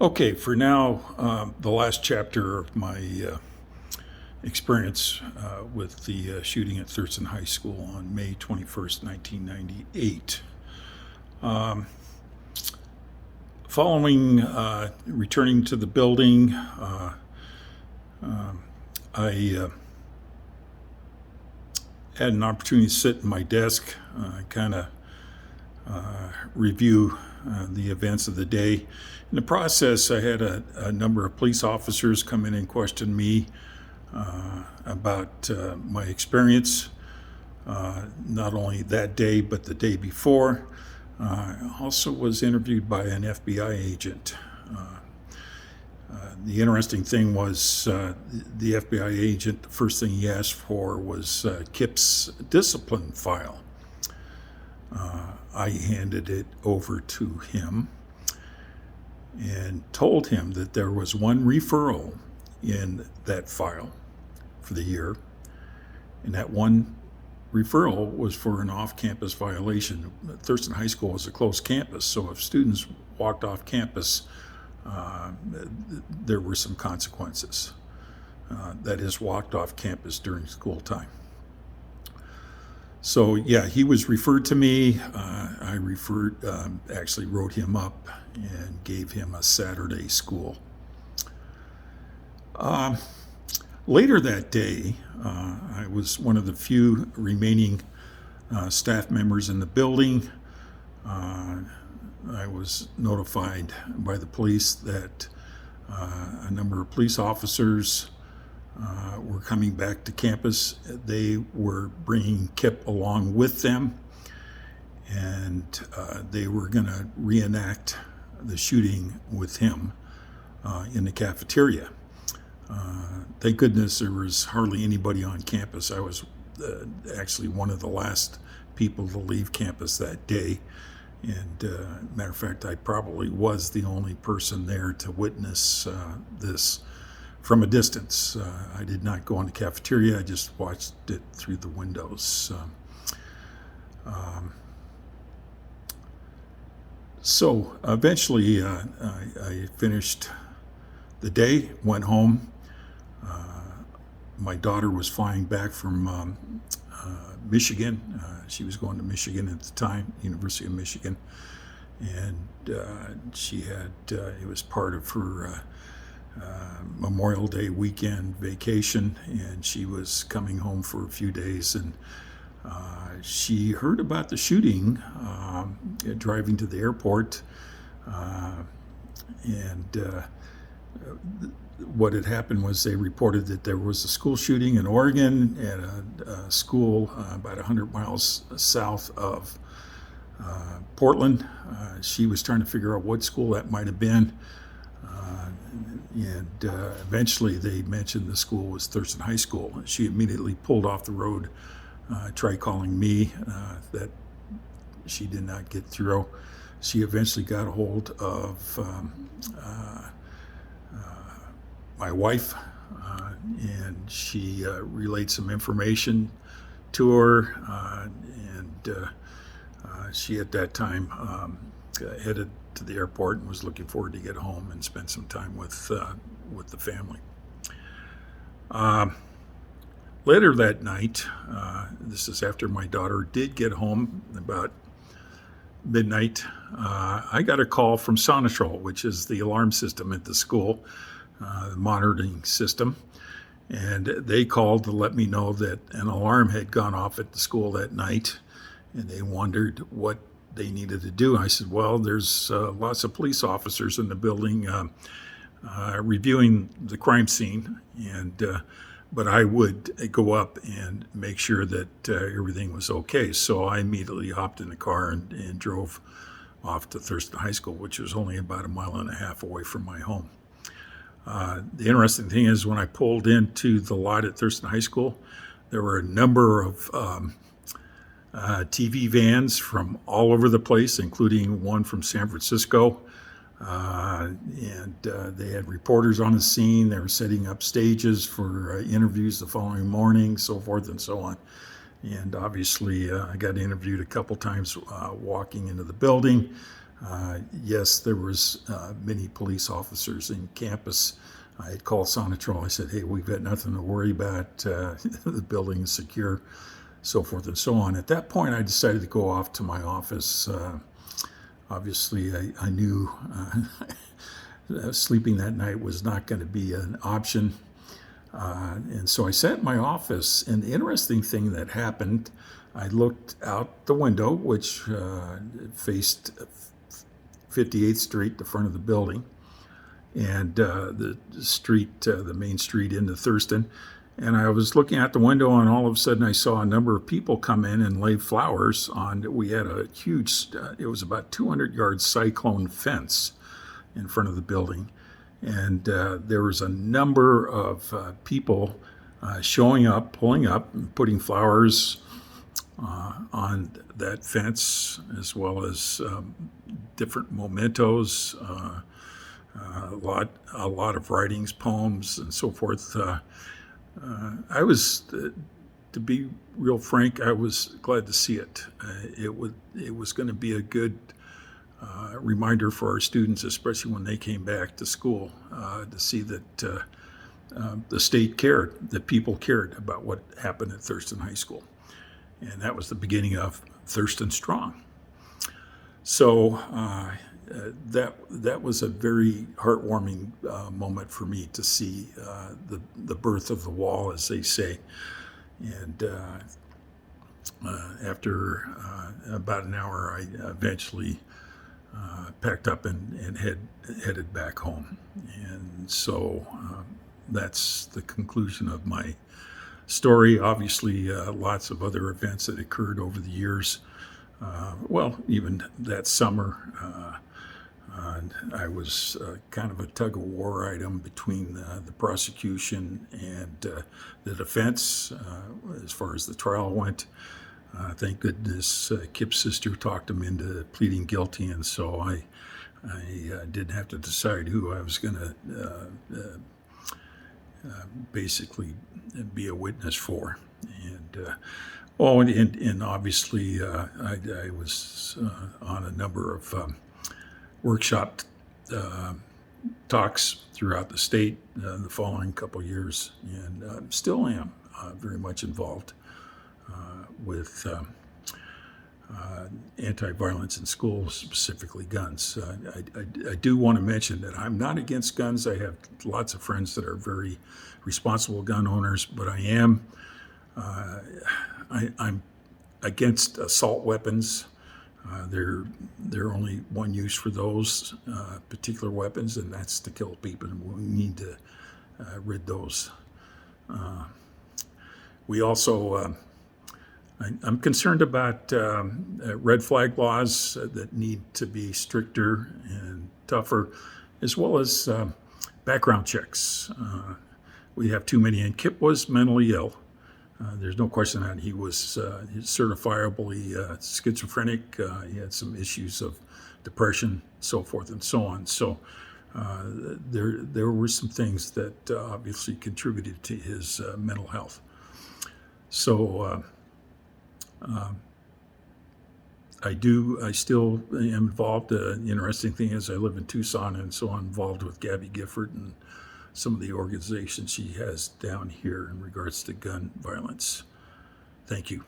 Okay, for now, the last chapter of my experience with the shooting at Thurston High School on May 21st, 1998. Following returning to the building, I had an opportunity to sit at my desk, kind of review the events of the day. In the process, I had a number of police officers come in and question me about my experience, not only that day, but the day before. I also was interviewed by an FBI agent. The interesting thing was the FBI agent, the first thing he asked for was Kip's discipline file. I handed it over to him and told him that there was one referral in that file for the year, and that one referral was for an off-campus violation. Thurston High School is a closed campus, so if students walked off campus, there were some consequences. That is, walked off campus during school time. So yeah, he was referred to me. I actually wrote him up and gave him a Saturday school. Later that day, I was one of the few remaining staff members in the building. I was notified by the police that a number of police officers were coming back to campus. They were bringing Kip along with them, and they were going to reenact the shooting with him in the cafeteria. Thank goodness there was hardly anybody on campus. I was actually one of the last people to leave campus that day. And matter of fact, I probably was the only person there to witness this from a distance. I did not go in the cafeteria. I just watched it through the windows. So eventually I finished the day, went home. My daughter was flying back from Michigan. She was going to Michigan at the time, University of Michigan. And she had, it was part of her Memorial Day weekend vacation, and she was coming home for a few days. And she heard about the shooting driving to the airport. What had happened was they reported that there was a school shooting in Oregon at a school about 100 miles south of Portland. She was trying to figure out what school that might have been. Eventually they mentioned the school was Thurston High School. She immediately pulled off the road, tried calling me. That she did not get through. She eventually got a hold of my wife, and she relayed some information to her, and she at that time headed to the airport and was looking forward to get home and spend some time with the family. Later that night, this is after my daughter did get home about midnight, I got a call from Sonatrol, which is the alarm system at the school, the monitoring system, and they called to let me know that an alarm had gone off at the school that night, and they wondered what they needed to do. I said, well, there's lots of police officers in the building reviewing the crime scene, and but I would go up and make sure that everything was okay. So I immediately hopped in the car and drove off to Thurston High School, which was only about 1.5 miles away from my home. The interesting thing is when I pulled into the lot at Thurston High School, there were a number of TV vans from all over the place, including one from San Francisco. They had reporters on the scene. They were setting up stages for interviews the following morning, so forth and so on. And obviously, I got interviewed a couple times walking into the building. Yes, there was many police officers in campus. I had called Sonatrol. I said, "Hey, we've got nothing to worry about. The building is secure, so forth and so on." At that point, I decided to go off to my office. Obviously, I knew sleeping that night was not going to be an option. And so I sat in my office, and the interesting thing that happened, I looked out the window, which faced 58th Street, the front of the building, and the street, the main street into Thurston. And I was looking out the window, and all of a sudden I saw a number of people come in and lay flowers on. We had a huge, it was about 200-yard cyclone fence in front of the building. And there was a number of people showing up, pulling up, and putting flowers on that fence, as well as different mementos, a lot of writings, poems, and so forth. I was, to be real frank, I was glad to see it. It was going to be a good reminder for our students, especially when they came back to school, to see that the state cared, that people cared about what happened at Thurston High School. And that was the beginning of Thurston Strong. So that was a very heartwarming moment for me to see the birth of the wall, as they say. And after about an hour, I eventually packed up and headed back home. And so that's the conclusion of my story. Obviously, lots of other events that occurred over the years. Well, even that summer, I was kind of a tug of war item between the prosecution and the defense as far as the trial went. Thank goodness Kip's sister talked him into pleading guilty, and so I didn't have to decide who I was going to basically be a witness for. And and obviously I was on a number of workshop talks throughout the state the following couple years, and still am very much involved with anti-violence in schools, specifically guns. I do want to mention that I'm not against guns. I have lots of friends that are very responsible gun owners, but I'm against assault weapons. There only one use for those particular weapons, and that's to kill people. And we need to rid those. We also I'm concerned about red flag laws that need to be stricter and tougher, as well as background checks. We have too many, and Kip was mentally ill. There's no question that he was certifiably schizophrenic. He had some issues of depression, so forth and so on. So there were some things that obviously contributed to his mental health. So I still am involved. The interesting thing is I live in Tucson, and so I'm involved with Gabby Gifford and some of the organizations she has down here in regards to gun violence. Thank you.